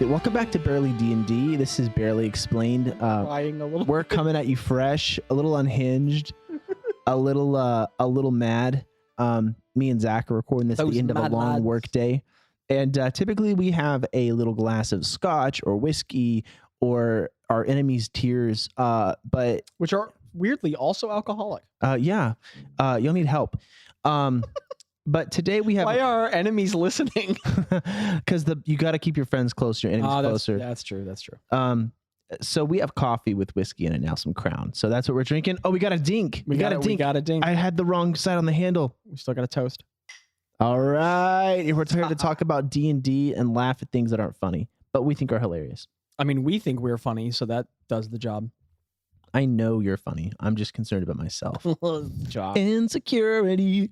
Welcome back to Barely D&D. This is Barely Explained. Crying a little. We're coming at you fresh, a little unhinged, a little mad. Me and Zach are recording this at the end of a long work day. And typically we have a little glass of scotch or whiskey or our enemy's tears, but which are weirdly also alcoholic. You'll need help. But today we have. Why are our enemies listening? Because you got to keep your friends closer, your enemies closer. That's true. That's true. So we have coffee with whiskey in it now, some Crown. So that's what we're drinking. Oh, we got a dink. We got a dink. I had the wrong side on the handle. We still got a toast. All right. We're here to talk about D&D and laugh at things that aren't funny, but we think are hilarious. I mean, we think we're funny, so that does the job. I know you're funny. I'm just concerned about myself. Job. Insecurity.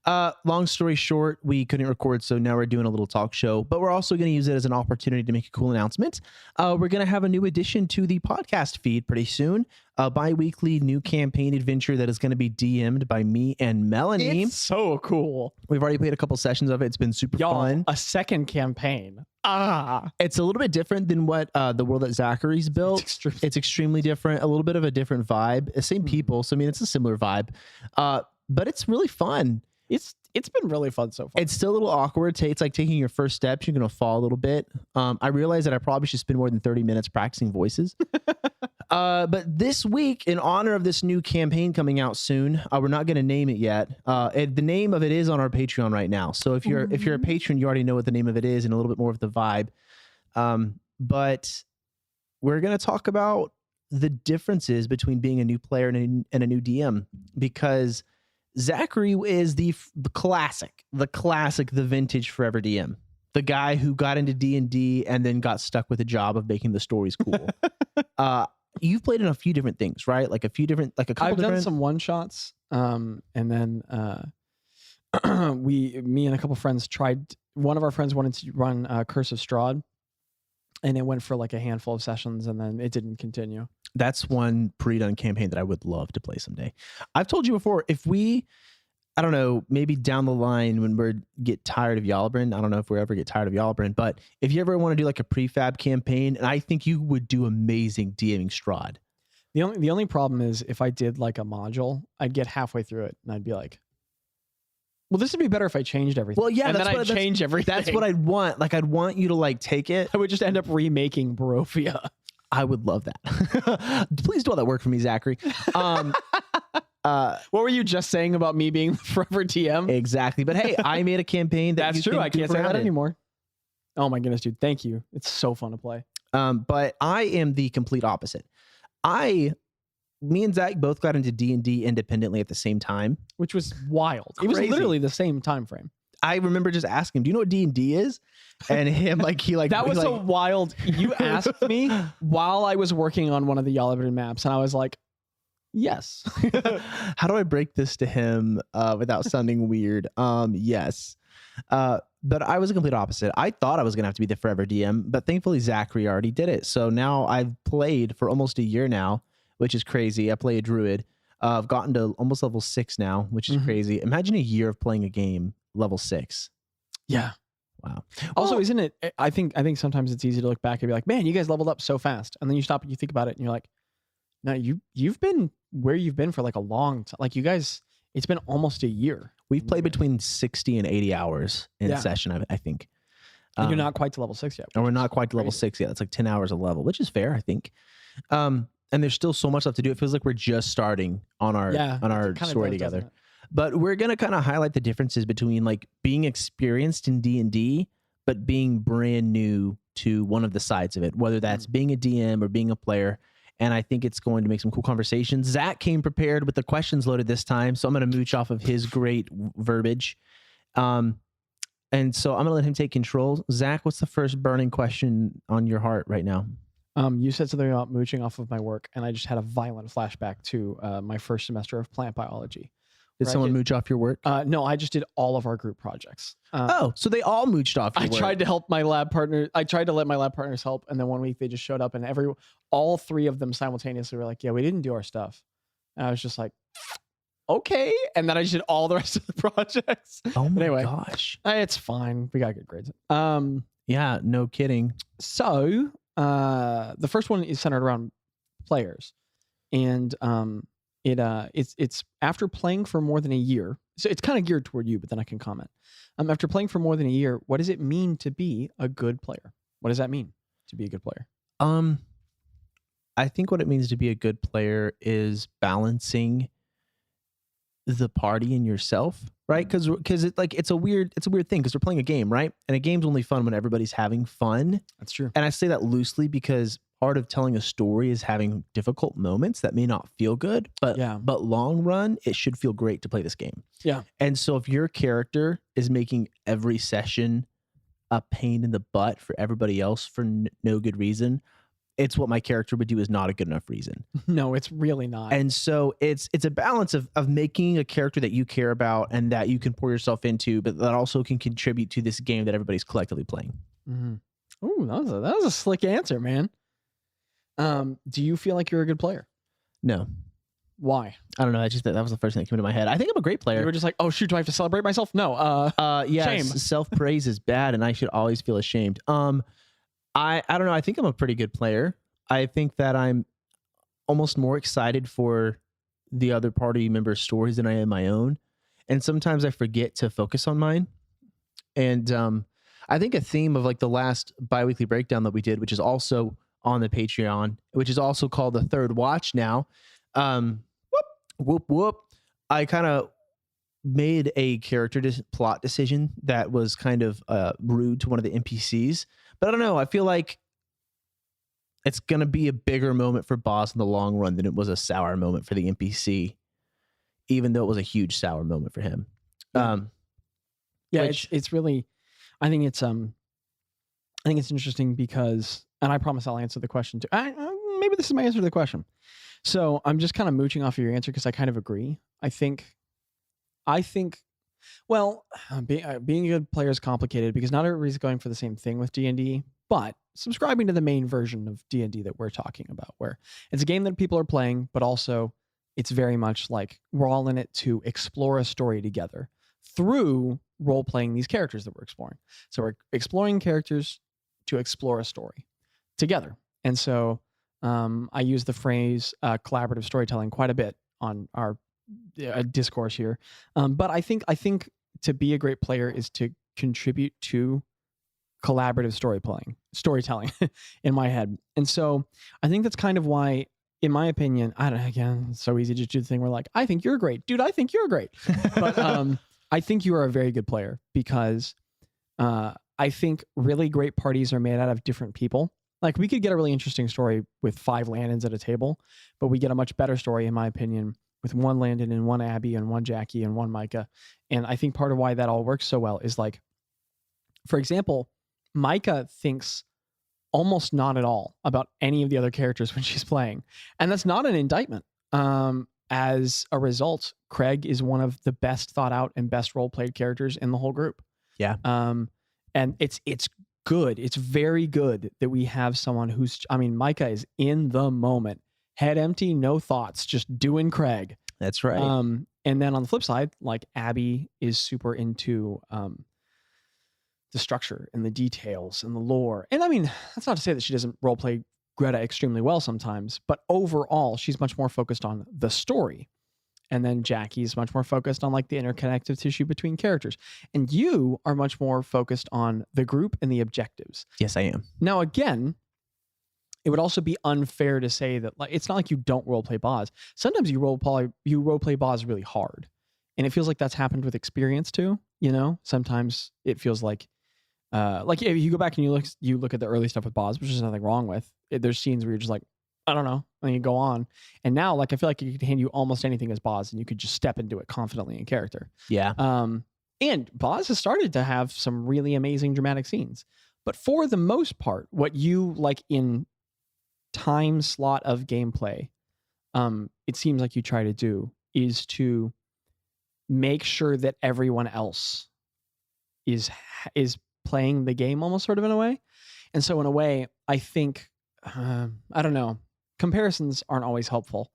Long story short, we couldn't record, so now we're doing a little talk show, but we're also going to use it as an opportunity to make a cool announcement. We're going to have a new addition to the podcast feed pretty soon, a bi-weekly new campaign adventure that is going to be DM'd by me and Melanie. It's so cool. We've already played a couple sessions of it. It's been super fun. A second campaign. It's a little bit different than what the world that Zachary's built. It's extremely different, a little bit of a different vibe. Same people, so I mean, it's a similar vibe, but it's really fun. It's been really fun so far. It's still a little awkward. It's like taking your first steps. You're going to fall a little bit. I realize that I probably should spend more than 30 minutes practicing voices. But this week, in honor of this new campaign coming out soon, we're not going to name it yet. The name of it is on our Patreon right now. So if you're a patron, you already know what the name of it is and a little bit more of the vibe. But we're going to talk about the differences between being a new player and a new DM, because Zachary is the classic, the vintage forever DM, the guy who got into D&D and then got stuck with the job of making the stories cool. You've played in a few different things, right? Like a couple. I've done some one shots, and then me and a couple friends tried. One of our friends wanted to run Curse of Strahd, and it went for like a handful of sessions, and then it didn't continue. That's one pre-done campaign that I would love to play someday. I've told you before, if we, I don't know, maybe down the line when we get tired of Yalabrin, I don't know if we ever get tired of Yalabrin, but if you ever want to do like a prefab campaign, and I think you would do amazing DMing Strahd. The only problem is if I did like a module, I'd get halfway through it and I'd be like, well, this would be better if I changed everything. Well, yeah, and then I'd change everything. That's what I'd want. Like, I'd want you to like take it. I would just end up remaking Barovia. I would love that. Please do all that work for me, Zachary. What were you just saying about me being the forever DM? Exactly. But hey, I made a campain. That's true. I can't say that anymore. Oh my goodness, dude. Thank you. It's so fun to play. But I am the complete opposite. Me and Zach both got into D&D independently at the same time, which was wild. It was literally the same time frame. I remember just asking him, "Do you know what D&D is?" And him that was so wild. You asked me while I was working on one of the Yalabrin maps, and I was like, "Yes." How do I break this to him without sounding weird? Yes. But I was a complete opposite. I thought I was gonna have to be the forever DM, but thankfully Zachary already did it. So now I've played for almost a year now, which is crazy. I play a druid. I've gotten to almost level 6 now, which is crazy. Imagine a year of playing a game level 6. Yeah. Wow. Also, isn't it? I think sometimes it's easy to look back and be like, man, you guys leveled up so fast. And then you stop and you think about it and you're like, no, you've been where you've been for like a long time. Like you guys, it's been almost a year. We've played between 60 and 80 hours in session, I think. And you're not quite to level 6 yet. And we're not quite to level 6 yet. It's like 10 hours a level, which is fair, I think. And there's still so much left to do. It feels like we're just starting on our story together. But we're going to kind of highlight the differences between like being experienced in D&D, but being brand new to one of the sides of it, whether that's being a DM or being a player. And I think it's going to make some cool conversations. Zach came prepared with the questions loaded this time, so I'm going to mooch off of his great verbiage. And so I'm going to let him take control. Zach, what's the first burning question on your heart right now? You said something about mooching off of my work, and I just had a violent flashback to my first semester of plant biology. Did someone mooch off your work? No, I just did all of our group projects. So they all mooched off your work. Tried to help my lab partner. I tried to let my lab partners help, and then one week they just showed up, and all 3 of them simultaneously were like, "Yeah, we didn't do our stuff." And I was just like, "Okay," and then I just did all the rest of the projects. Oh my gosh, it's fine. We got good grades. Yeah, no kidding. So the first one is centered around players, and it's after playing for more than a year. So it's kind of geared toward you, but then I can comment. After playing for more than a year, what does it mean to be a good player? What does that mean to be a good player? I think what it means to be a good player is balancing the party and yourself, right? Because it's a weird thing because we're playing a game, right? And a game's only fun when everybody's having fun. That's true. And I say that loosely because part of telling a story is having difficult moments that may not feel good, but long run, it should feel great to play this game. Yeah. And so if your character is making every session a pain in the butt for everybody else for no good reason, it's what my character would do is not a good enough reason. No, it's really not. And so it's a balance of making a character that you care about and that you can pour yourself into, but that also can contribute to this game that everybody's collectively playing. Mm-hmm. Ooh, that was a slick answer, man. Do you feel like you're a good player? No. Why? I don't know. That was the first thing that came into my head. I think I'm a great player. You were just like, oh shoot, do I have to celebrate myself? No. Yeah. Shame. Self-praise is bad, and I should always feel ashamed. I don't know. I think I'm a pretty good player. I think that I'm almost more excited for the other party members' stories than I am my own. And sometimes I forget to focus on mine. And I think a theme of like the last biweekly breakdown that we did, which is also on the Patreon, which is also called the Third Watch now. Whoop. I kind of made a character plot decision that was kind of rude to one of the NPCs. But I don't know. I feel like it's going to be a bigger moment for Boz in the long run than it was a sour moment for the NPC, even though it was a huge sour moment for him. It's really, I think it's interesting because, and I promise I'll answer the question too. Maybe this is my answer to the question. So I'm just kind of mooching off of your answer because I kind of agree. I think, well, being a good player is complicated because not everybody's going for the same thing with D&D, but subscribing to the main version of D&D that we're talking about, where it's a game that people are playing, but also it's very much like we're all in it to explore a story together through role-playing these characters that we're exploring. So we're exploring characters to explore a story together. And so I use the phrase collaborative storytelling quite a bit on our discourse here. But I think to be a great player is to contribute to collaborative storytelling in my head. And so I think that's kind of why, in my opinion, I don't know, again, it's so easy to do the thing where like, I think you're great. Dude, I think you're great. But I think you are a very good player because I think really great parties are made out of different people. Like we could get a really interesting story with 5 Landons at a table, but we get a much better story, in my opinion, with 1 Landon and 1 Abby and 1 Jackie and 1 Micah. And I think part of why that all works so well is like, for example, Micah thinks almost not at all about any of the other characters when she's playing. And that's not an indictment. As a result, Craig is one of the best thought out and best role played characters in the whole group. Yeah. And it's good. It's very good that we have someone Micah is in the moment, head empty, no thoughts, just doing Craig. That's right. And then on the flip side, like Abby is super into the structure and the details and the lore. And I mean, that's not to say that she doesn't role play Greta extremely well sometimes, but overall, she's much more focused on the story. And then Jackie's much more focused on like the interconnective tissue between characters. And you are much more focused on the group and the objectives. Yes, I am. Now, again, it would also be unfair to say that like it's not like you don't role play Boz. Sometimes you role play Boz really hard. And it feels like that's happened with experience too, you know? Sometimes it feels like if you go back and you look at the early stuff with Boz, which there's nothing wrong with. There's scenes where you're just like, I don't know, and you go on. And now, like, I feel like you could hand you almost anything as Boz, and you could just step into it confidently in character. Yeah. And Boz has started to have some really amazing dramatic scenes, but for the most part, what you like in time slot of gameplay, it seems like you try to do is to make sure that everyone else is playing the game almost sort of in a way. And so in a way, I think, I don't know, comparisons aren't always helpful.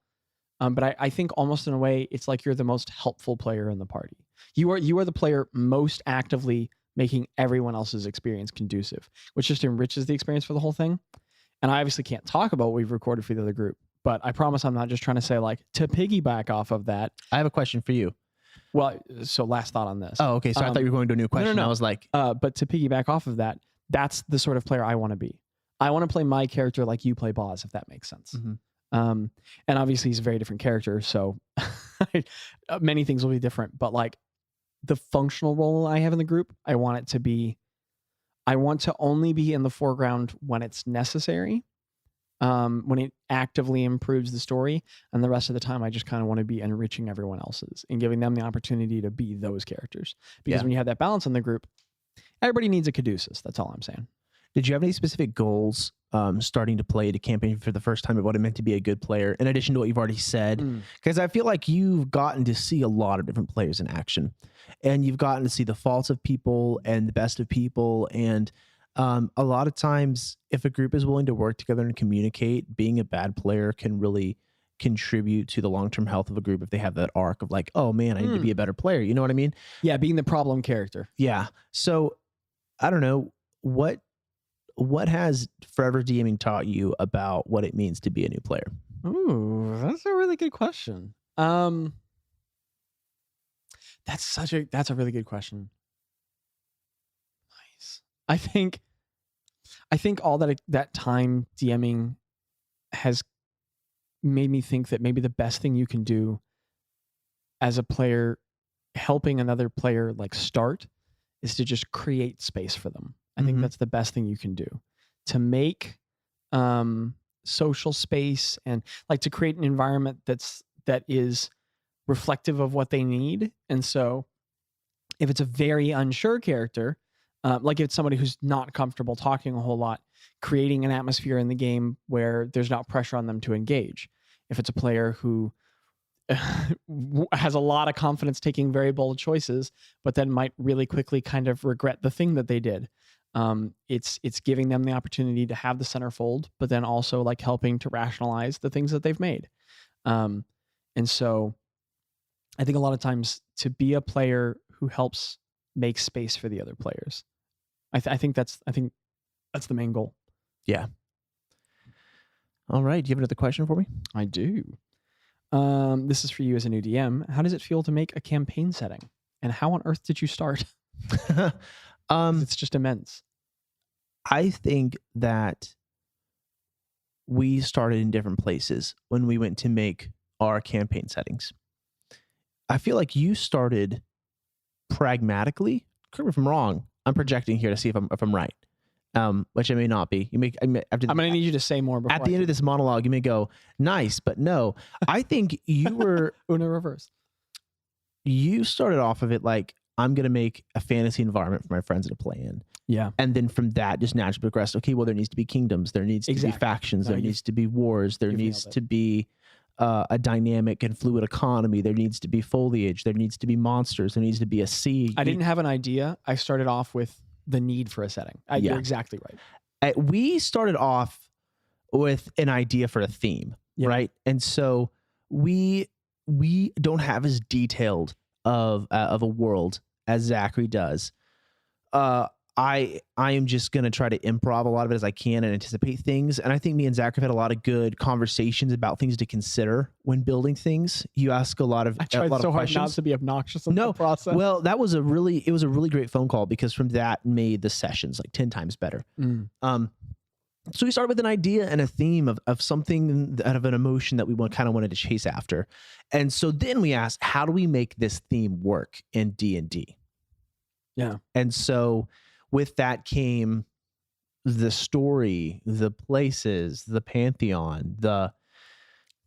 But I think almost in a way, it's like you're the most helpful player in the party. You are the player most actively making everyone else's experience conducive, which just enriches the experience for the whole thing. And I obviously can't talk about what we've recorded for the other group, but I promise I'm not just trying to say like to piggyback off of that. I have a question for you. Well, so last thought on this. Oh, okay. So I thought you were going to a new question. No. I was like, but to piggyback off of that, that's the sort of player I want to be. I want to play my character like you play Boz, if that makes sense. And obviously he's a very different character, so many things will be different. But like the functional role I have in the group, I want to only be in the foreground when it's necessary, when it actively improves the story, and the rest of the time I just kind of want to be enriching everyone else's and giving them the opportunity to be those characters. Because when you have that balance in the group, everybody needs a caduceus. That's all I'm saying. did you have any specific goals starting to play the campaign for the first time of what it meant to be a good player, in addition to what you've already said? Because I feel like you've gotten to see a lot of different players in action, and you've gotten to see the faults of people and the best of people. And a lot of times, if a group is willing to work together and communicate, being a bad player can really contribute to the long-term health of a group if they have that arc of like, oh man, I need to be a better player. You know what I mean? Yeah, being the problem character. Yeah. So I don't know, what has Forever DMing taught you about what it means to be a new player? Ooh, that's a really good question. That's a really good question. Nice. I think all that time DMing has made me think that maybe the best thing you can do as a player helping another player like start is to just create space for them. I think that's the best thing you can do, to make social space and like to create an environment that is reflective of what they need. And so if it's a very unsure character, like if it's somebody who's not comfortable talking a whole lot, creating an atmosphere in the game where there's not pressure on them to engage. If it's a player who has a lot of confidence taking very bold choices, but then might really quickly kind of regret the thing that they did. It's giving them the opportunity to have the centerfold, but then also like helping to rationalize the things that they've made. And so I think a lot of times to be a player who helps make space for the other players, I think that's the main goal. Yeah. All right. Do you have another question for me? I do. This is for you as a new DM. How does it feel to make a campaign setting? And how on earth did you start? It's just immense. I think that we started in different places when we went to make our campaign settings. I feel like you started pragmatically. Correct me if I'm wrong. I'm projecting here to see if I'm right. Which I may not be. I'm going to need you to say more before. At the end of this monologue, you may go, nice, but no. I think you were Uno reverse. You started off of it like, I'm going to make a fantasy environment for my friends to play in. Yeah. And then from that, just naturally progressed. Okay, well, there needs to be kingdoms. There needs to be factions. There needs to be wars. There needs to be a dynamic and fluid economy. There needs to be foliage. There needs to be monsters. There needs to be a sea. I didn't have an idea. I started off with the need for a setting. You're exactly right. We started off with an idea for a theme, right? And so we don't have as detailed of a world as Zachary does. I am just going to try to improv a lot of it as I can and anticipate things. And I think me and Zach have had a lot of good conversations about things to consider when building things. You ask a lot of I tried so hard not to be obnoxious in the process. Well, it was a really great phone call, because from that made the sessions like 10 times better. So we started with an idea and a theme of something out of an emotion that we kind of wanted to chase after. And so then we asked, how do we make this theme work in D&D? Yeah. And so with that came the story, the places, the pantheon,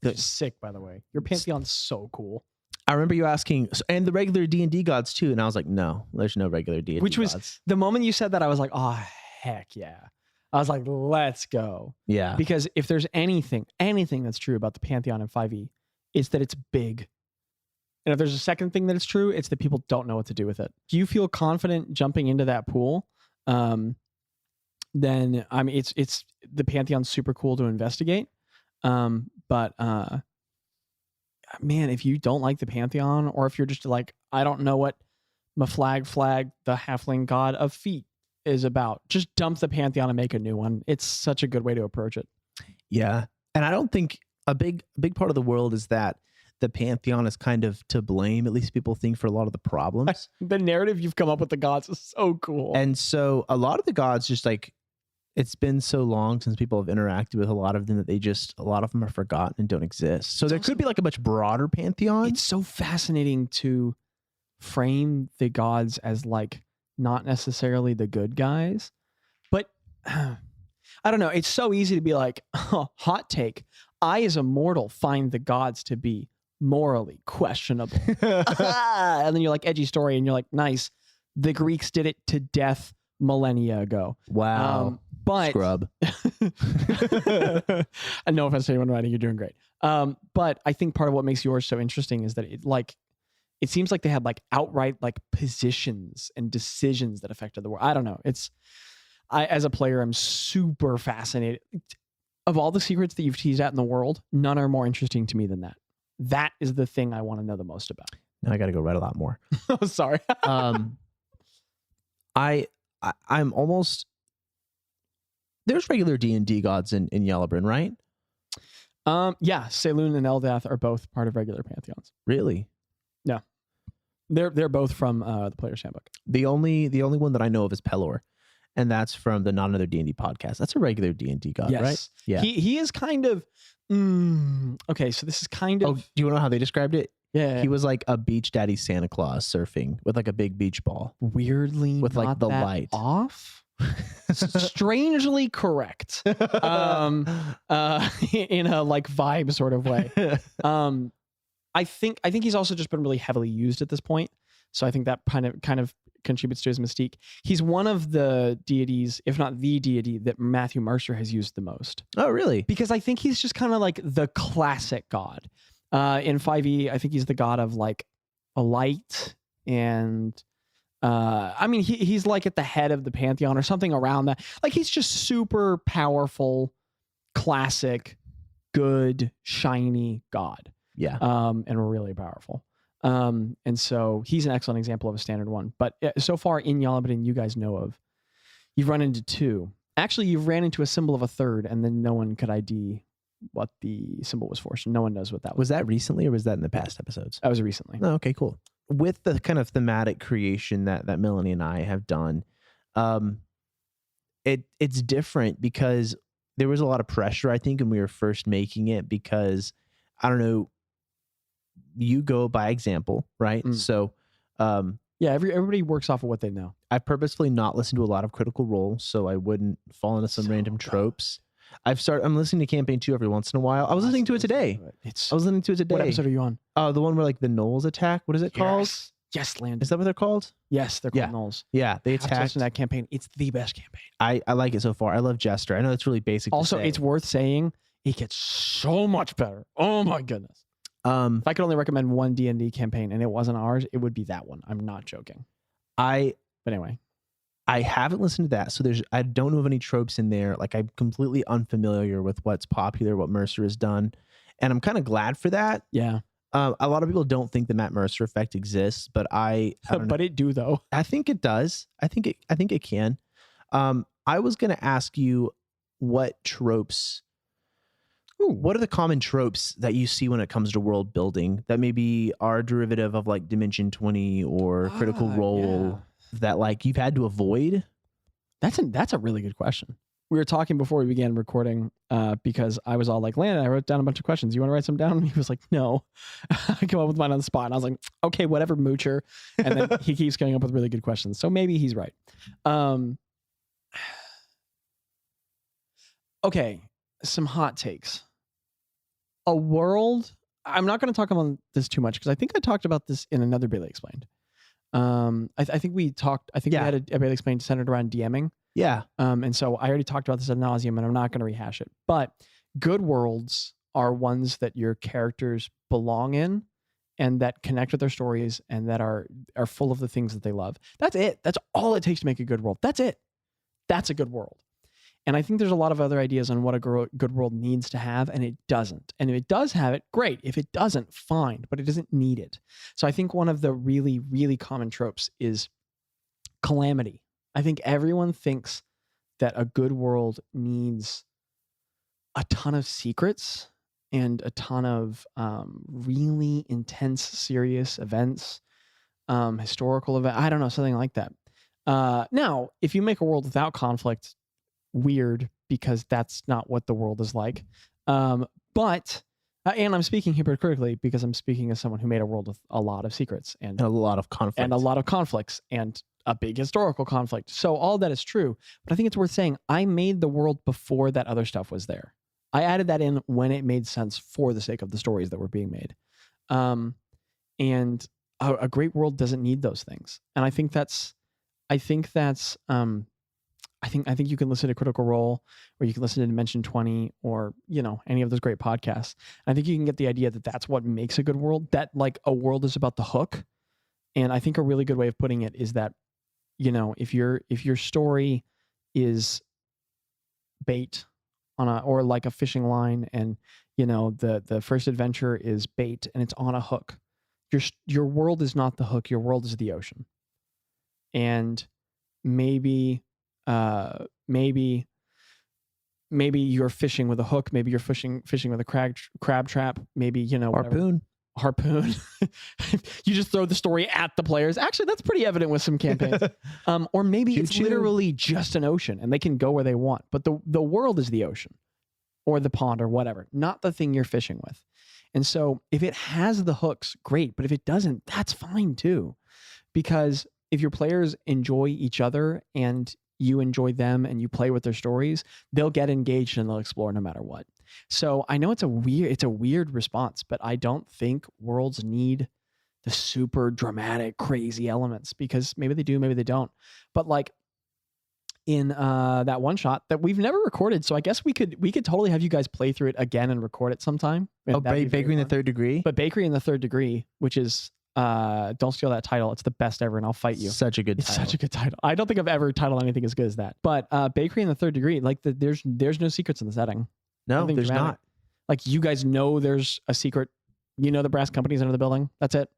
It's sick, by the way. Your pantheon's so cool. I remember you asking, and the regular D&D gods too. And I was like, no, there's no regular D&D Which was, gods. the moment you said that, I was like, oh, heck yeah. I was like, let's go. Yeah. Because if there's anything that's true about the pantheon in 5e, it's that it's big. And if there's a second thing that is true, it's that people don't know what to do with it. Do you feel confident jumping into that pool? Then I mean, it's the pantheon's super cool to investigate. But man, if you don't like the pantheon, or if you're just like, I don't know what Maflag, the halfling god of feet, is about. Just dump the pantheon and make a new one. It's such a good way to approach it. Yeah. And I don't think a big part of the world is that the pantheon is kind of to blame. At least people think, for a lot of the problems. The narrative you've come up with the gods is so cool. And so a lot of the gods just like, it's been so long since people have interacted with a lot of them that a lot of them are forgotten and don't exist. So there could be like a much broader pantheon. It's so fascinating to frame the gods as like not necessarily the good guys, but I don't know. It's so easy to be like, oh, hot take. I, as a mortal, find the gods to be morally questionable. And then you're like, edgy story, and you're like, nice. The Greeks did it to death millennia ago. Wow. But Scrub. And no offense to anyone writing, you're doing great. But I think part of what makes yours so interesting is that it seems like they had like outright like positions and decisions that affected the world. I don't know. I as a player, I'm super fascinated. Of all the secrets that you've teased out in the world, none are more interesting to me than that. That is the thing I want to know the most about. Now I got to go write a lot more. Oh, sorry. I'm almost. There's regular D&D gods in Yellowburn, right? Yeah, Saloon and Eldath are both part of regular pantheons. Really? No, they're both from the Player's Handbook. The only one that I know of is Pelor, and that's from the Not Another D&D podcast. That's a regular D&D god, Yes. right? Yeah. He is kind of okay. So this is kind of. Oh, do you want to know how they described it? Yeah. He was like a beach daddy Santa Claus surfing with like a big beach ball. Weirdly with like not the that light off. Strangely correct. In a like vibe sort of way. I think he's also just been really heavily used at this point. So I think that kind of contributes to his mystique. He's one of the deities, if not the deity, that Matthew Mercer has used the most. Oh, really? Because I think he's just kind of like the classic god. In 5e, I think he's the god of like a light, and I mean he's like at the head of the pantheon or something around that. Like he's just super powerful, classic, good, shiny god. Yeah. And really powerful. And so he's an excellent example of a standard one. But so far in Yellowburn, you guys know of, you've run into two. Actually, you've ran into a symbol of a third, and then no one could ID what the symbol was for. So no one knows what that was. Was that recently, or was that in the past episodes? That was recently. Oh, okay, cool. With the kind of thematic creation that Melanie and I have done, it's different because there was a lot of pressure, I think, when we were first making it, because I don't know, you go by example, right? So yeah, everybody works off of what they know. I purposefully not listened to a lot of Critical Role so I wouldn't fall into some random tropes. I'm listening to Campaign 2 every once in a while. I was listening to it today. I was listening to it today. What episode are you on? The one where like the Knolls attack. What is it called? Yes, Landon. Is that what they're called? Yes, they're called Knolls. Yeah, they Have to attacked. listen to that campaign. It's the best campaign. I like it so far. I love Jester. I know it's really basic. Also, to say. it's worth saying it gets so much better. Oh my goodness. If I could only recommend one D&D campaign and it wasn't ours, it would be that one. I'm not joking. But anyway, I haven't listened to that, so I don't know of any tropes in there. Like, I'm completely unfamiliar with what's popular, what Mercer has done, and I'm kind of glad for that. Yeah. A lot of people don't think the Matt Mercer effect exists, but I don't know. But it do though. I think it does. I think it can. I was going to ask you what tropes. What are the common tropes that you see when it comes to world building that maybe are derivative of like Dimension 20 or Critical Role that like you've had to avoid? That's a really good question. We were talking before we began recording because I was all like, Landon, I wrote down a bunch of questions. You want to write some down? And he was like, no. I came up with mine on the spot. And I was like, okay, whatever, moocher. And then he keeps coming up with really good questions. So maybe he's right. Okay, some hot takes. A world, I'm not going to talk about this too much because I think I talked about this in another Barely Explained. I think we had a Barely Explained centered around DMing. Yeah. And so I already talked about this ad nauseum and I'm not going to rehash it. But good worlds are ones that your characters belong in and that connect with their stories and that are full of the things that they love. That's it. That's all it takes to make a good world. That's it. That's a good world. And I think there's a lot of other ideas on what a good world needs to have, and it doesn't. And if it does have it, great. If it doesn't, fine, but it doesn't need it. So I think one of the really, really common tropes is calamity. I think everyone thinks that a good world needs a ton of secrets and a ton of really intense, serious events, historical event. I don't know, something like that. Now, if you make a world without conflict, weird, because that's not what the world is like. But and I'm speaking hypocritically because I'm speaking as someone who made a world with a lot of secrets and a lot of conflict and a lot of conflicts and a big historical conflict. So all that is true, but I think it's worth saying I made the world before that other stuff was there. I added that in when it made sense for the sake of the stories that were being made. And a great world doesn't need those things. And I think you can listen to Critical Role, or you can listen to Dimension 20, or, you know, any of those great podcasts. I think you can get the idea that that's what makes a good world, that like a world is about the hook. And I think a really good way of putting it is that, you know, if your story is bait or like a fishing line, and, you know, the first adventure is bait and it's on a hook, your world is not the hook, your world is the ocean. And maybe you're fishing with a hook, maybe you're fishing with a crab trap, maybe, you know, harpoon. You just throw the story at the players. Actually, that's pretty evident with some campaigns. Or maybe it's literally just an ocean and they can go where they want, but the world is the ocean or the pond or whatever, not the thing you're fishing with. And so if it has the hooks, great, but if it doesn't, that's fine too. Because if your players enjoy each other and you enjoy them and you play with their stories, they'll get engaged and they'll explore no matter what. So I know it's a weird response, but I don't think worlds need the super dramatic, crazy elements, because maybe they do, maybe they don't. But like in that one shot that we've never recorded, so I guess we could totally have you guys play through it again and record it sometime. Oh, Bakery in the Third Degree? But Bakery in the Third Degree, which is don't steal that title. It's the best ever, and I'll fight you. Such a good title. I don't think I've ever titled anything as good as that. But Bakery in the Third Degree, like there's no secrets in the setting. No, there's not. Like, you guys know there's a secret. You know the brass company's under the building. That's it.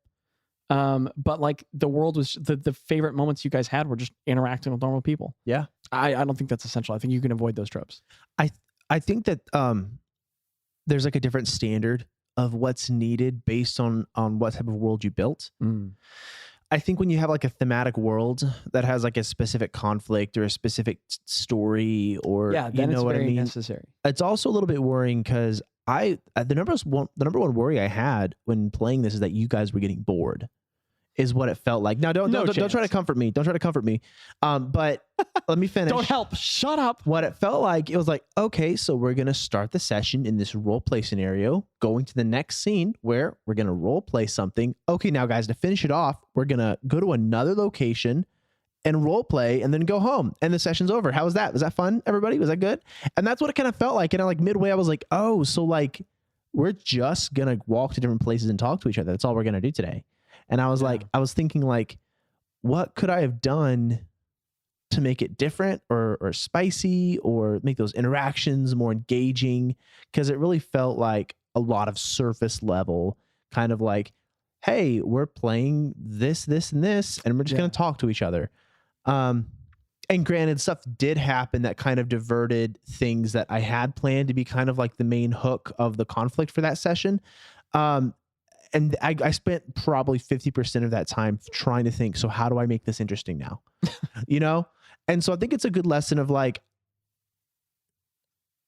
But like the world was the favorite moments you guys had were just interacting with normal people. Yeah. I don't think that's essential. I think you can avoid those tropes. I think that there's like a different standard of what's needed based on what type of world you built. I think when you have like a thematic world that has like a specific conflict or a specific story, or you know what I mean, necessary. It's also a little bit worrying because the number one worry I had when playing this is that you guys were getting bored. Is what it felt like. Now, don't try to comfort me. Don't try to comfort me. But let me finish. Don't help. Shut up. What it felt like, it was like, okay, so we're going to start the session in this role play scenario, going to the next scene where we're going to role play something. Okay, now guys, to finish it off, we're going to go to another location and role play and then go home and the session's over. How was that? Was that fun, everybody? Was that good? And that's what it kind of felt like. And like midway, I was like, oh, so like we're just going to walk to different places and talk to each other. That's all we're going to do today. And I was like, I was thinking like, what could I have done to make it different or spicy or make those interactions more engaging? Because it really felt like a lot of surface level kind of like, hey, we're playing this, and this, and we're just going to talk to each other. And granted, stuff did happen that kind of diverted things that I had planned to be kind of like the main hook of the conflict for that session. And I spent probably 50% of that time trying to think, so how do I make this interesting now? You know? And so I think it's a good lesson of like,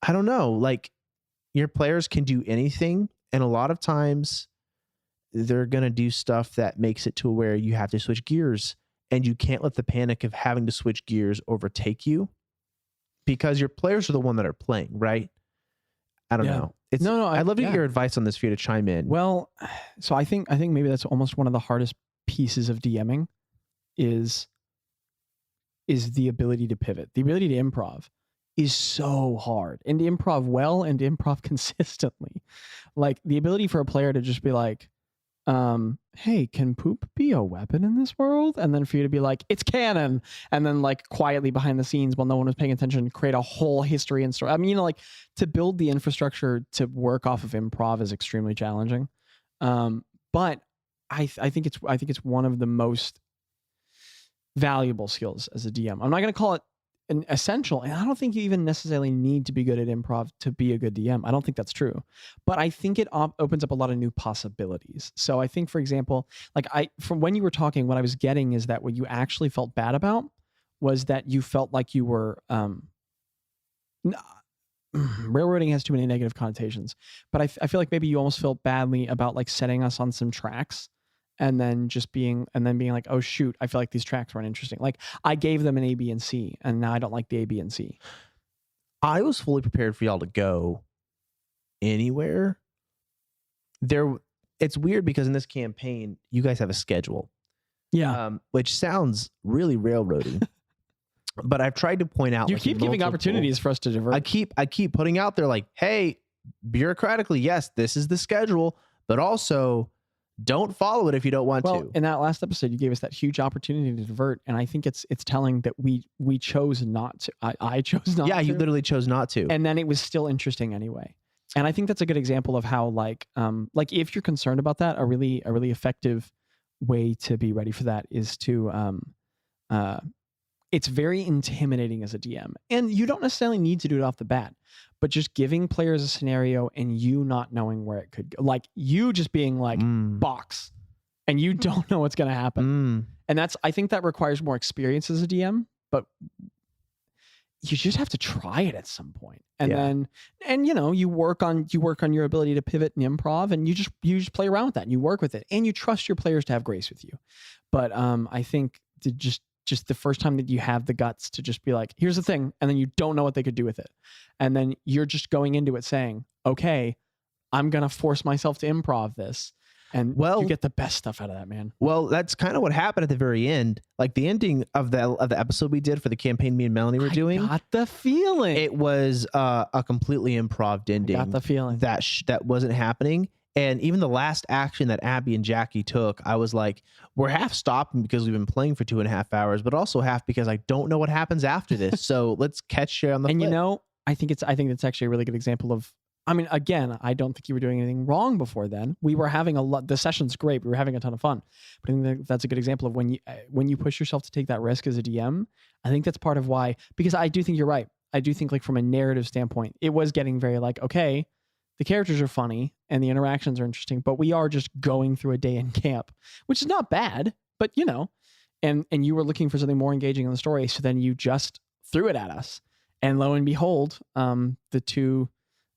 I don't know, like your players can do anything. And a lot of times they're going to do stuff that makes it to where you have to switch gears, and you can't let the panic of having to switch gears overtake you, because your players are the one that are playing, right? I don't know. I'd love to get your advice on this for you to chime in. Well, so I think maybe that's almost one of the hardest pieces of DMing is the ability to pivot. The ability to improv is so hard, and to improv well and to improv consistently. Like the ability for a player to just be like, hey, can poop be a weapon in this world? And then for you to be like, it's canon. And then like quietly behind the scenes while no one was paying attention, create a whole history and story. I mean, you know, like to build the infrastructure to work off of improv is extremely challenging. But I think it's one of the most valuable skills as a DM. I'm not going to call it an essential, and I don't think you even necessarily need to be good at improv to be a good DM. I don't think that's true, but I think it opens up a lot of new possibilities. So I think, for example, like from when you were talking, what I was getting is that what you actually felt bad about was that you felt like you were railroading has too many negative connotations, but I feel like maybe you almost felt badly about like setting us on some tracks and then being like, oh shoot, I feel like these tracks weren't interesting. Like I gave them an A, B, and C, and now I don't like the A, B, and C. I was fully prepared for y'all to go anywhere. It's weird because in this campaign, you guys have a schedule. Yeah. Which sounds really railroady. But I've tried to point out, you keep giving opportunities for us to divert. I keep putting out there like, hey, bureaucratically, yes, this is the schedule, but also don't follow it if you don't want to. In that last episode, you gave us that huge opportunity to divert, and I think it's telling that we chose not to. I chose not to. Yeah, you literally chose not to. And then it was still interesting anyway. And I think that's a good example of how like if you're concerned about that, a really effective way to be ready for that is to it's very intimidating as a DM. And you don't necessarily need to do it off the bat, but just giving players a scenario and you not knowing where it could go. Like you just being like, box, and you don't know what's going to happen. And I think that requires more experience as a DM, but you just have to try it at some point. And then you work on your ability to pivot and improv, and you just play around with that and you work with it, and you trust your players to have grace with you. But I think to just the first time that you have the guts to just be like, here's the thing, and then you don't know what they could do with it, and then you're just going into it saying, okay, I'm gonna force myself to improv this, and you get the best stuff out of that, man. Well, that's kind of what happened at the very end. Like the ending of the episode we did for the campaign me and Melanie were doing. I got the feeling it was a completely improv ending. I got the feeling that wasn't happening. And even the last action that Abby and Jackie took, I was like, we're half stopping because we've been playing for 2.5 hours, but also half because I don't know what happens after this. So let's catch you on the flip. And I think it's actually a really good example of, I mean, again, I don't think you were doing anything wrong before then. We were having the session's great. We were having a ton of fun. But I think that's a good example of when you push yourself to take that risk as a DM. I think that's part of why, because I do think you're right. I do think like from a narrative standpoint, it was getting very like, okay, the characters are funny and the interactions are interesting, but we are just going through a day in camp, which is not bad, but and you were looking for something more engaging in the story. So then you just threw it at us, and lo and behold, the two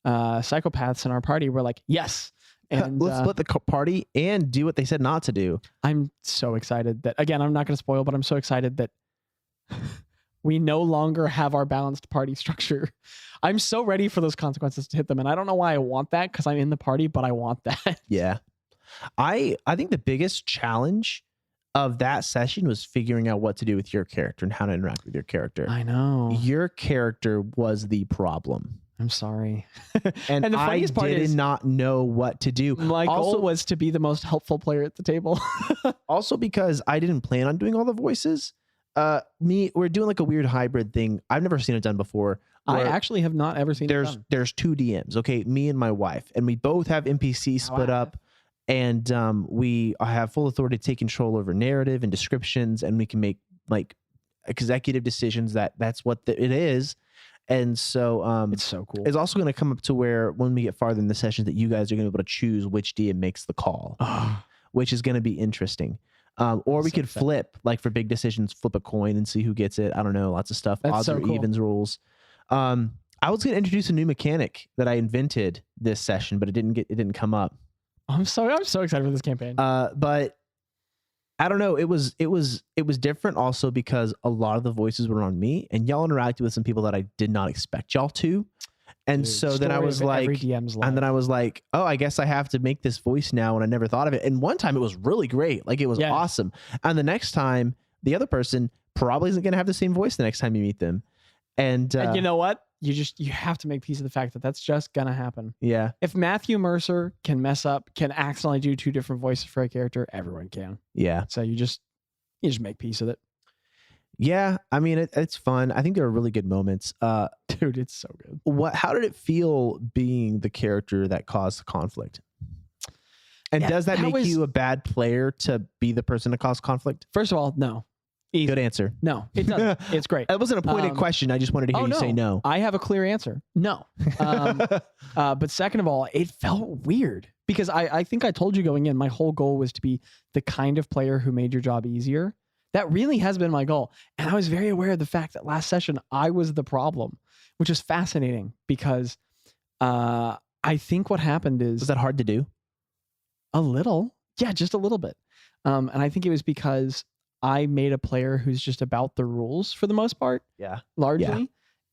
psychopaths in our party were like, yes. And let's split the party and do what they said not to do. I'm so excited that, again, I'm not going to spoil, but I'm so excited that we no longer have our balanced party structure. I'm so ready for those consequences to hit them. And I don't know why I want that, because I'm in the party, but I want that. Yeah. I think the biggest challenge of that session was figuring out what to do with your character and how to interact with your character. I know. Your character was the problem. I'm sorry. And the funniest part did not know what to do. My goal was to be the most helpful player at the table. Also because I didn't plan on doing all the voices. We're doing like a weird hybrid thing. I've never seen it done before. I actually have not ever seen it done. There's two DMs, okay, me and my wife, and we both have NPCs split up, and we have full authority to take control over narrative and descriptions, and we can make like executive decisions. That's what it is. And so it's so cool. It's also going to come up to where when we get farther in the sessions that you guys are going to be able to choose which DM makes the call, which is going to be interesting. Or we could flip, like for big decisions, flip a coin and see who gets it. I don't know, lots of stuff. That's odds so or cool. evens rules. I was going to introduce a new mechanic that I invented this session, but it didn't come up. I'm so excited for this campaign. But I don't know. It was different also because a lot of the voices were on me, and y'all interacted with some people that I did not expect y'all to. And so then I was like, oh, I guess I have to make this voice now. And I never thought of it. And one time it was really great. Like it was awesome. And the next time the other person probably isn't going to have the same voice the next time you meet them. And you know what? you have to make peace with the fact that that's just gonna happen. Yeah. If Matthew Mercer can mess up, can accidentally do 2 different voices for a character, everyone can. Yeah. So you just make peace with it. Yeah. I mean, it's fun. I think there are really good moments. Dude, it's so good. How did it feel being the character that caused the conflict? And Yeah, does that make was- you a bad player to be the person to cause conflict? First of all, no. Easy. Good answer. No, it doesn't. It's great. That wasn't a pointed question. I just wanted to hear you say no. I have a clear answer. No. But second of all, it felt weird because I think I told you going in, my whole goal was to be the kind of player who made your job easier. That really has been my goal. And I was very aware of the fact that last session I was the problem, which is fascinating because I think what happened is... Was that hard to do? A little. Yeah, just a little bit. And I think it was because I made a player who's just about the rules for the most part. Yeah. Largely. Yeah.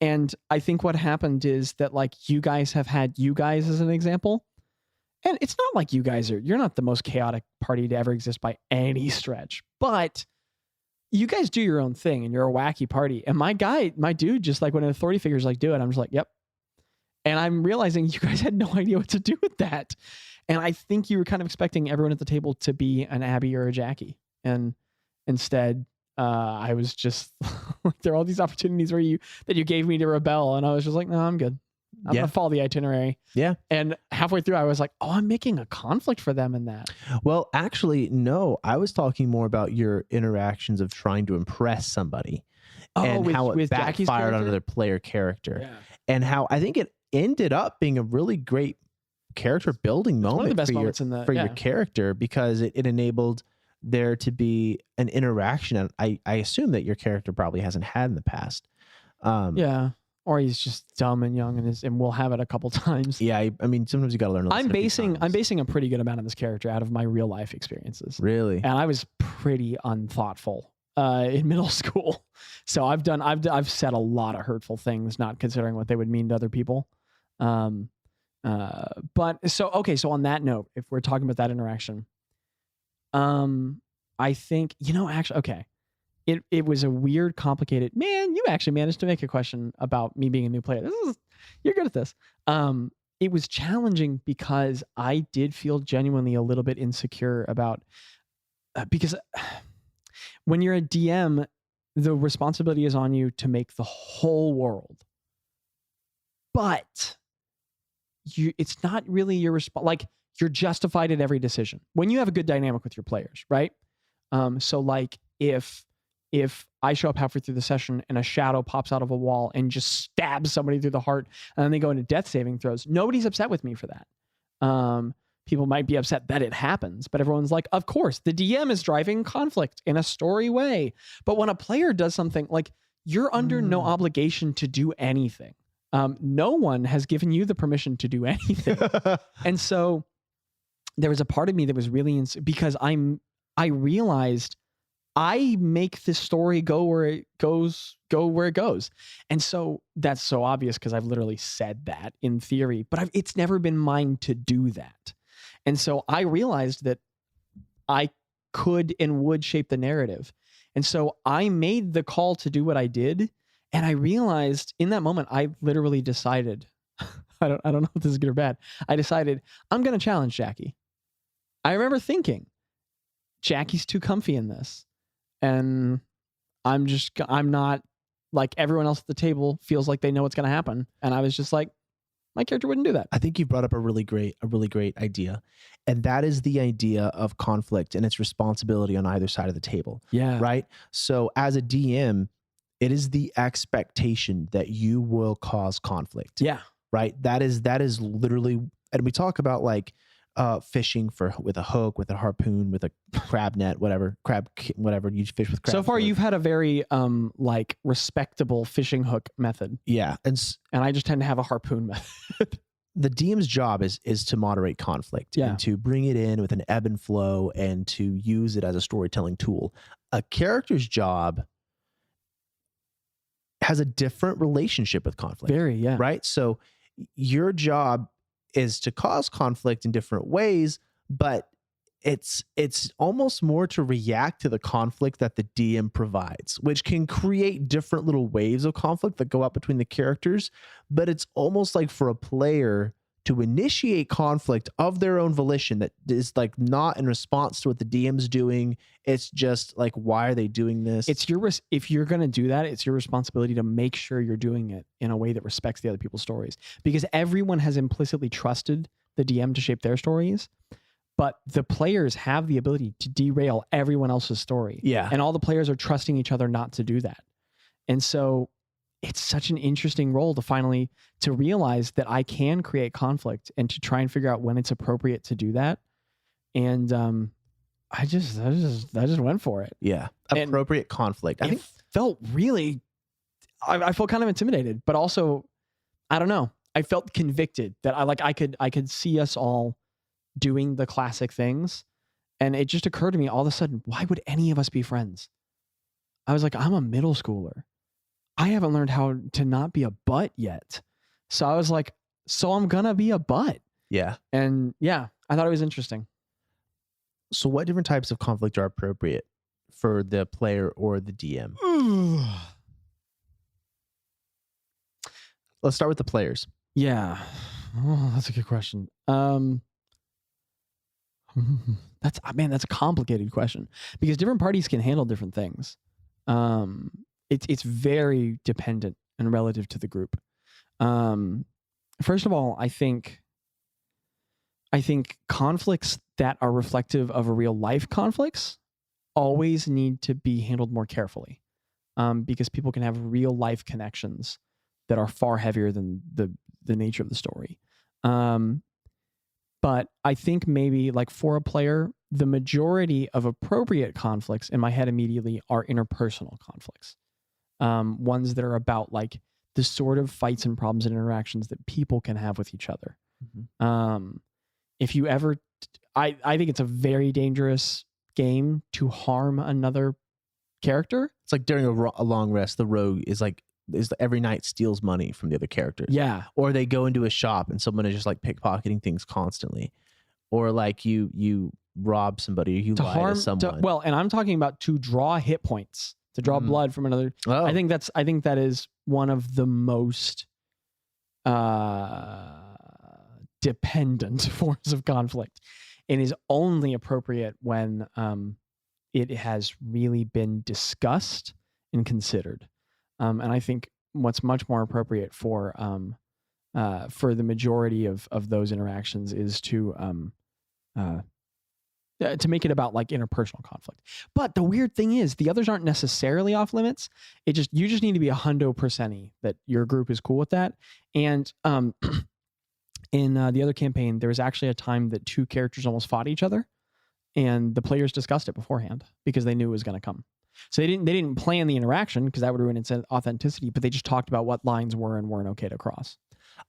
And I think what happened is that like you guys have had you guys as an example. And it's not like you're not the most chaotic party to ever exist by any stretch, but you guys do your own thing and you're a wacky party. And my dude, just like when an authority figure's like, do it. I'm just like, yep. And I'm realizing you guys had no idea what to do with that. And I think you were kind of expecting everyone at the table to be an Abby or a Jackie. And instead, I was just there are all these opportunities that you gave me to rebel. And I was just like, no, I'm good. I'm going to follow the itinerary. Yeah. And halfway through, I was like, oh, I'm making a conflict for them in that. Well, actually, no. I was talking more about your interactions of trying to impress somebody and how it backfired on their player character. Yeah. And how I think it ended up being a really great character building moment one of the best moments for your character because it enabled there to be an interaction. And I assume that your character probably hasn't had in the past. Yeah. Or he's just dumb and young and we'll have it a couple times. Yeah, I mean, sometimes you got to learn. I'm basing a pretty good amount of this character out of my real life experiences. Really, and I was pretty unthoughtful in middle school, so I've said a lot of hurtful things, not considering what they would mean to other people. But so on that note, if we're talking about that interaction, I think actually okay. It was a weird, complicated. Man, you actually managed to make a question about me being a new player. You're good at this. It was challenging because I did feel genuinely a little bit insecure about because when you're a DM, the responsibility is on you to make the whole world, but it's not really your like you're justified at every decision when you have a good dynamic with your players, right? So like if I show up halfway through the session and a shadow pops out of a wall and just stabs somebody through the heart and then they go into death saving throws, nobody's upset with me for that. People might be upset that it happens, but everyone's like, of course, the DM is driving conflict in a story way. But when a player does something, like you're under no obligation to do anything. No one has given you the permission to do anything. And so there was a part of me that was really because I realized I make this story go where it goes. And so that's so obvious because I've literally said that in theory, but it's never been mine to do that. And so I realized that I could and would shape the narrative. And so I made the call to do what I did. And I realized in that moment, I literally decided, I don't know if this is good or bad. I decided I'm going to challenge Jackie. I remember thinking, Jackie's too comfy in this. And I'm not like everyone else at the table feels like they know what's going to happen. And I was just like, my character wouldn't do that. I think you brought up a really great idea. And that is the idea of conflict and its responsibility on either side of the table. Yeah. Right. So as a DM, it is the expectation that you will cause conflict. Yeah. Right. That is literally, and we talk about like, fishing with a hook, with a harpoon, with a crab net, whatever you fish with crab. So far, hook. you've had a very like respectable fishing hook method. Yeah, and I just tend to have a harpoon method. The DM's job is to moderate conflict and to bring it in with an ebb and flow and to use it as a storytelling tool. A character's job has a different relationship with conflict. Very, yeah. Right. So your job is to cause conflict in different ways, but it's almost more to react to the conflict that the DM provides, which can create different little waves of conflict that go out between the characters. But it's almost like for a player to initiate conflict of their own volition that is like not in response to what the DM's doing. It's just like, why are they doing this? It's your if you're going to do that, it's your responsibility to make sure you're doing it in a way that respects the other people's stories, because everyone has implicitly trusted the DM to shape their stories, but the players have the ability to derail everyone else's story. Yeah. And all the players are trusting each other not to do that. And so it's such an interesting role to finally to realize that I can create conflict and to try and figure out when it's appropriate to do that. And I just went for it. Yeah. Appropriate conflict. I think felt really, I felt kind of intimidated, but also, I don't know. I felt convicted that I could see us all doing the classic things. And it just occurred to me all of a sudden, why would any of us be friends? I was like, I'm a middle schooler. I haven't learned how to not be a butt yet. So I was like, so I'm going to be a butt. Yeah. And yeah, I thought it was interesting. So what different types of conflict are appropriate for the player or the DM? Let's start with the players. Yeah. Oh, that's a good question. That's a complicated question because different parties can handle different things. It's very dependent and relative to the group. First of all, I think conflicts that are reflective of a real life conflicts always need to be handled more carefully, because people can have real life connections that are far heavier than the nature of the story. But I think maybe like for a player, the majority of appropriate conflicts in my head immediately are interpersonal conflicts. Ones that are about like the sort of fights and problems and interactions that people can have with each other. Mm-hmm. If you ever, I think it's a very dangerous game to harm another character. It's like during a long rest, the rogue is every night steals money from the other characters. Yeah. Or they go into a shop and someone is just like pickpocketing things constantly. Or like you rob somebody or you lie to someone. And I'm talking about to draw hit points, to draw blood from another. Oh. I think that is one of the most dependent forms of conflict, and is only appropriate when it has really been discussed and considered. And I think what's much more appropriate for the majority of those interactions is to make it about like interpersonal conflict. But the weird thing is the others aren't necessarily off limits. You just need to be 100% that your group is cool with that. And in the other campaign, there was actually a time that two characters almost fought each other, and the players discussed it beforehand because they knew it was going to come. So they didn't plan the interaction because that would ruin its authenticity, but they just talked about what lines were and weren't okay to cross.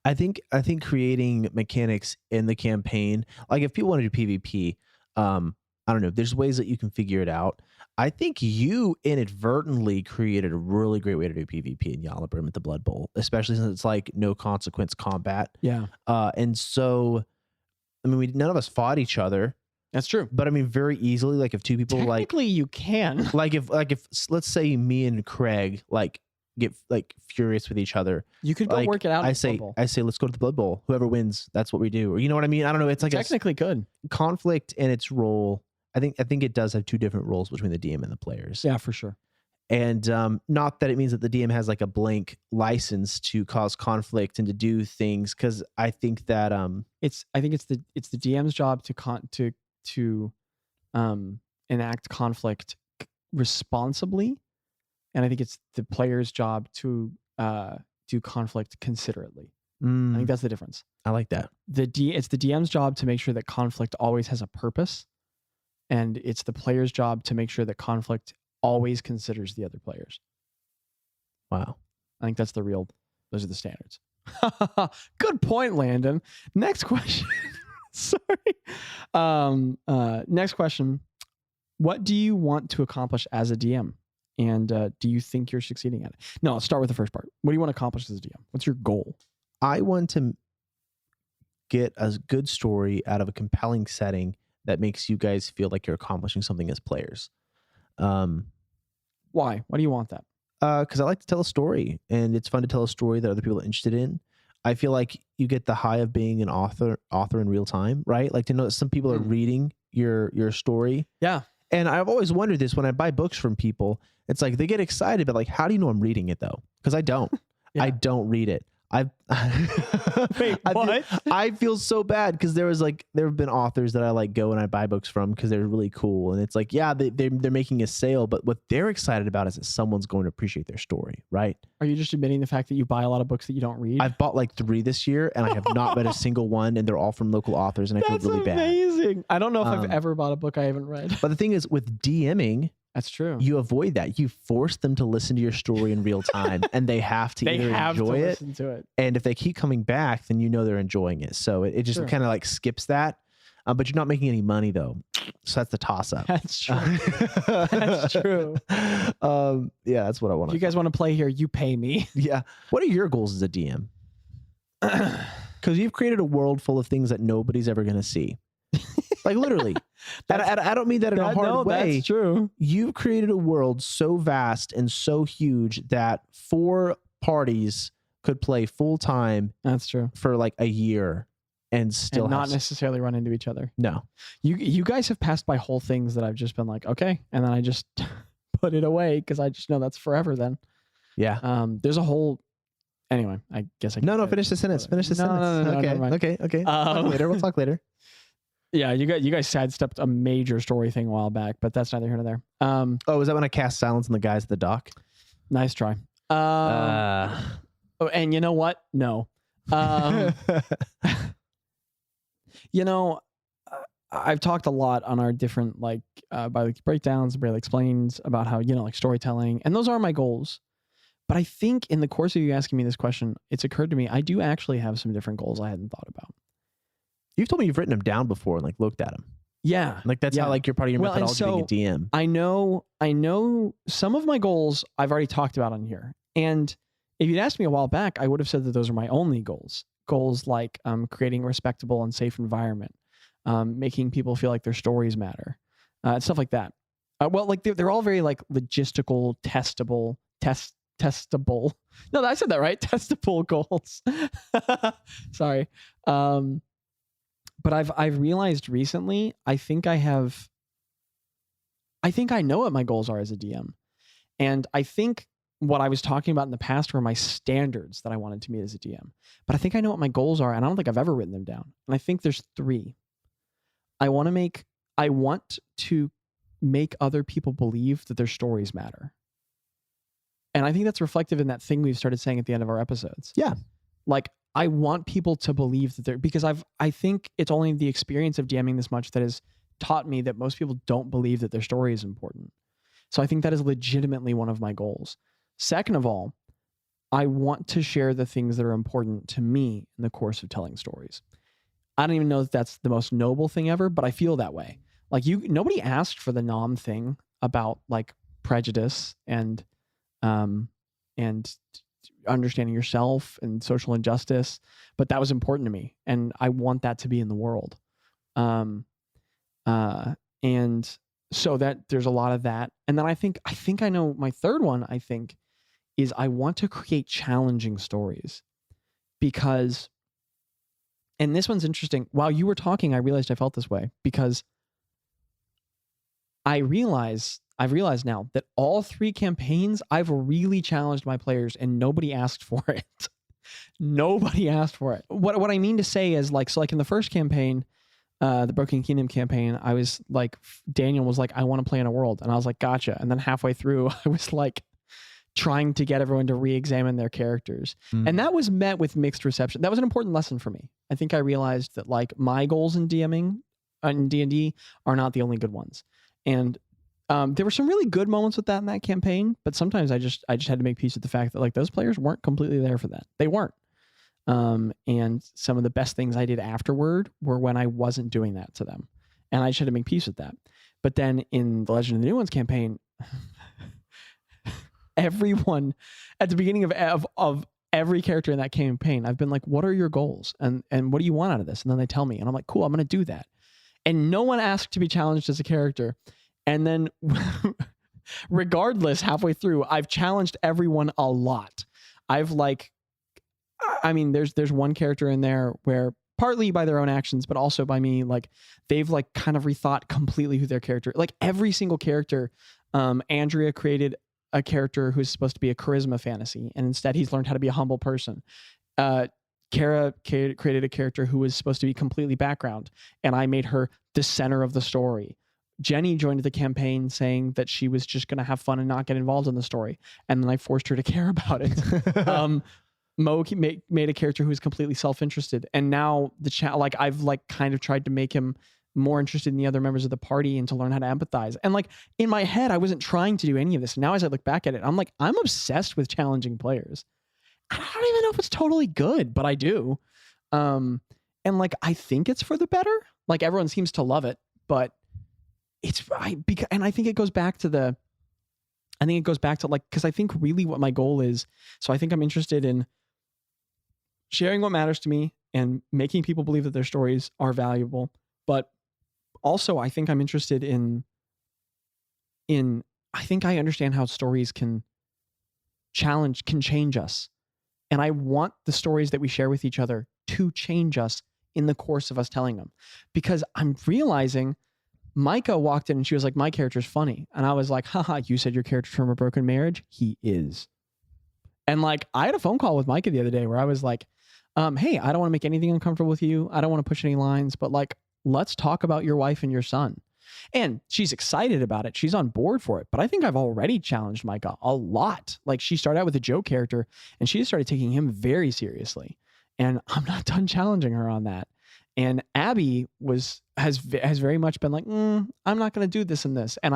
I think creating mechanics in the campaign, like if people want to do PvP, I don't know, there's ways that you can figure it out. I think you inadvertently created a really great way to do PvP in Yalabrim at the Blood Bowl, especially since it's like no consequence combat. Yeah. And so, I mean, none of us fought each other. That's true. But I mean, very easily, like if two people technically you can. Like if let's say me and Craig like get like furious with each other. You could go work it out. I say let's go to the Blood Bowl. Whoever wins, that's what we do. Or you know what I mean? I don't know. It's like technically good. Conflict and its role. I think it does have two different roles between the DM and the players. Yeah, for sure. And not that it means that the DM has like a blank license to cause conflict and to do things, because I think that it's the DM's job to enact conflict responsibly, and I think it's the player's job to do conflict considerately. I think that's the difference. I like that. It's the DM's job to make sure that conflict always has a purpose, and it's the player's job to make sure that conflict always considers the other players. Wow. I think those are the standards. Good point, Landon. Next question. Sorry. Next question. What do you want to accomplish as a DM? And do you think you're succeeding at it? No, let's start with the first part. What do you want to accomplish as a DM? What's your goal? I want to get a good story out of a compelling setting that makes you guys feel like you're accomplishing something as players. Why? Why do you want that? Because I like to tell a story, and it's fun to tell a story that other people are interested in. I feel like you get the high of being an author in real time, right? Like to know that some people are reading your story. Yeah. And I've always wondered this when I buy books from people. It's like they get excited, but like, how do you know I'm reading it though? Because I don't. Yeah. I don't read it. Wait, what? I feel so bad because there have been authors that I like go and I buy books from because they're really cool, and it's like, yeah, they're making a sale, but what they're excited about is that someone's going to appreciate their story, right? Are you just admitting the fact that you buy a lot of books that you don't read? I've bought like 3 this year, and I have not read a single one, and they're all from local authors, and I feel really bad. That's amazing. I don't know if I've ever bought a book I haven't read. But the thing is, with DMing, that's true. you avoid that. You force them to listen to your story in real time, and they have to either enjoy it. Listen to it. And if they keep coming back, then you know they're enjoying it. So it just kind of like skips that. But you're not making any money though. So that's the toss up. That's true. That's true. Yeah, that's what I want. If you guys want to play here, you pay me. Yeah. What are your goals as a DM? Because you've created a world full of things that nobody's ever going to see. Like literally. I don't mean that in a hard way. That's true. You've created a world so vast and so huge that 4 parties could play full time. That's true. For like a year and still not necessarily run into each other. No. You guys have passed by whole things that I've just been like, okay, and then I just put it away because I just know that's forever then. Yeah. There's a whole anyway, I guess I can No, finish the sentence. Finish the sentence. Okay. Talk later. We'll talk later. Yeah, you guys sidestepped a major story thing a while back, but that's neither here nor there. Oh, was that when I cast silence on the guys at the dock? Nice try. Oh, and you know what? No. You know, I've talked a lot on our different by breakdowns, Barely Explains about how, like storytelling, and those are my goals. But I think in the course of you asking me this question, it's occurred to me I do actually have some different goals I hadn't thought about. You've told me you've written them down before and like looked at them. Yeah. Like that's how like you're part of your methodology being a DM. I know some of my goals I've already talked about on here. And if you'd asked me a while back, I would have said that those are my only goals. Goals like creating a respectable and safe environment, making people feel like their stories matter, stuff like that. Well, like they're all very like logistical, testable. No, I said that right. Testable goals. Sorry. But I've realized recently, I think I know what my goals are as a DM. And I think what I was talking about in the past were my standards that I wanted to meet as a DM. But I think I know what my goals are, and I don't think I've ever written them down. And I think there's 3. I want to make other people believe that their stories matter. And I think that's reflective in that thing we've started saying at the end of our episodes. Yeah. Like, I want people to believe that because I think it's only the experience of DMing this much that has taught me that most people don't believe that their story is important. So I think that is legitimately one of my goals. Second of all, I want to share the things that are important to me in the course of telling stories. I don't even know if that's the most noble thing ever, but I feel that way. Like nobody asked for the nom thing about like prejudice and understanding yourself and social injustice, but that was important to me, and I want that to be in the world. And so that there's a lot of that, and then I think I know my third one. I think is I want to create challenging stories, because, and this one's interesting. While you were talking, I realized I felt this way because I've realized now that all 3 campaigns, I've really challenged my players and nobody asked for it. Nobody asked for it. What I mean to say is like in the first campaign, the Broken Kingdom campaign, I was like, Daniel was like, I want to play in a world. And I was like, gotcha. And then halfway through, I was like trying to get everyone to re-examine their characters. And that was met with mixed reception. That was an important lesson for me. I think I realized that like my goals in DMing and D&D are not the only good ones. And there were some really good moments with that in that campaign, but sometimes I just had to make peace with the fact that like those players weren't completely there for that. They weren't. And some of the best things I did afterward were when I wasn't doing that to them, and I just had to make peace with that. But then in the Legend of the New Ones campaign, everyone at the beginning of every character in that campaign, I've been like, what are your goals? And what do you want out of this? And then they tell me, and I'm like, cool, I'm going to do that. and no one asked to be challenged as a character. And then regardless, halfway through, I've challenged everyone a lot. I've there's one character in there where partly by their own actions, but also by me, like they've like kind of rethought completely who their character, like every single character. Andrea created a character who's supposed to be a charisma fantasy, and instead he's learned how to be a humble person. Kara created a character who was supposed to be completely background, and I made her the center of the story. Jenny joined the campaign saying that she was just going to have fun and not get involved in the story, and then I forced her to care about it. Mo made a character who was completely self-interested, and now I've like kind of tried to make him more interested in the other members of the party and to learn how to empathize. And like in my head, I wasn't trying to do any of this. Now as I look back at it, I'm like, I'm obsessed with challenging players. I don't even know if it's totally good, but I do. And like, I think it's for the better. Like everyone seems to love it, but I think it goes back to like, cause I think really what my goal is. So I think I'm interested in sharing what matters to me and making people believe that their stories are valuable. But also I think I'm interested in I think I understand how stories can change us. And I want the stories that we share with each other to change us in the course of us telling them. Because I'm realizing Micah walked in and she was like, my character's funny. And I was like, haha, you said your character's from a broken marriage? He is. And like, I had a phone call with Micah the other day where I was like, hey, I don't want to make anything uncomfortable with you. I don't want to push any lines, but like, let's talk about your wife and your son. And she's excited about it. She's on board for it. But I think I've already challenged Micah a lot. Like she started out with a joke character and she started taking him very seriously. And I'm not done challenging her on that. And Abby has very much been like, I'm not going to do this and this. And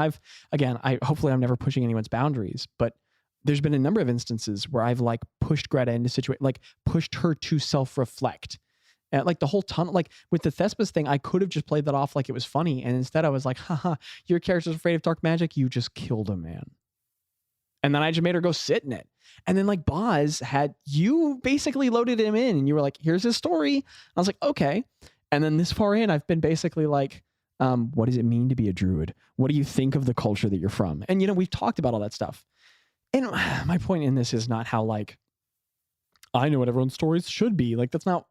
hopefully I'm never pushing anyone's boundaries, but there's been a number of instances where I've like pushed Greta into situation, like pushed her to self-reflect. And like the whole ton, like with the Thespis thing, I could have just played that off like it was funny. And instead I was like, haha, your character's afraid of dark magic. You just killed a man. And then I just made her go sit in it. And then like Boz you basically loaded him in and you were like, here's his story. I was like, okay. And then this far in, I've been basically like, what does it mean to be a druid? What do you think of the culture that you're from? And, we've talked about all that stuff. And my point in this is not how like, I know what everyone's stories should be. Like, that's not,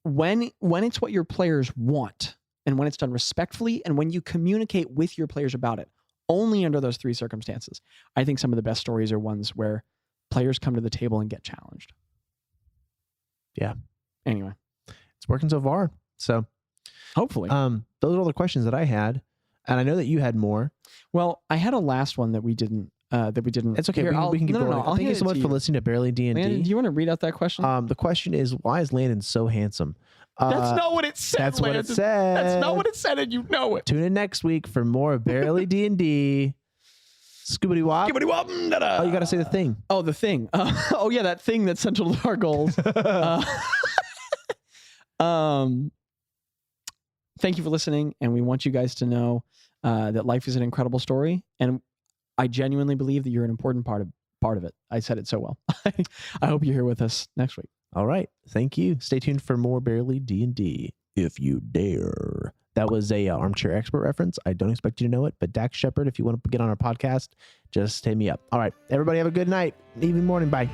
when it's what your players want and when it's done respectfully and when you communicate with your players about it, only under those three circumstances, I think some of the best stories are ones where players come to the table and get challenged. Yeah. Anyway, it's working so far. So hopefully, those are all the questions that I had. And I know that you had more. Well, I had a last one that we didn't. It's okay. Here, we can keep going. Thank you so much for listening to Barely D&D. Landon, do you want to read out that question? The question is, why is Landon so handsome? That's not what it said. That's Landon. what it said. That's not what it said, and you know it. Tune in next week for more Barely D&D. Scoobity wop. Skibbity wop. Oh, you got to say the thing. Oh, the thing. Oh yeah, that thing that's central to our goals. Thank you for listening, and we want you guys to know that life is an incredible story, and I genuinely believe that you're an important part of it. I said it so well. I hope you're here with us next week. All right. Thank you. Stay tuned for more Barely D&D if you dare. That was a armchair expert reference. I don't expect you to know it, but Dax Shepard, if you want to get on our podcast, just hit me up. All right. Everybody have a good night. Evening, morning. Bye.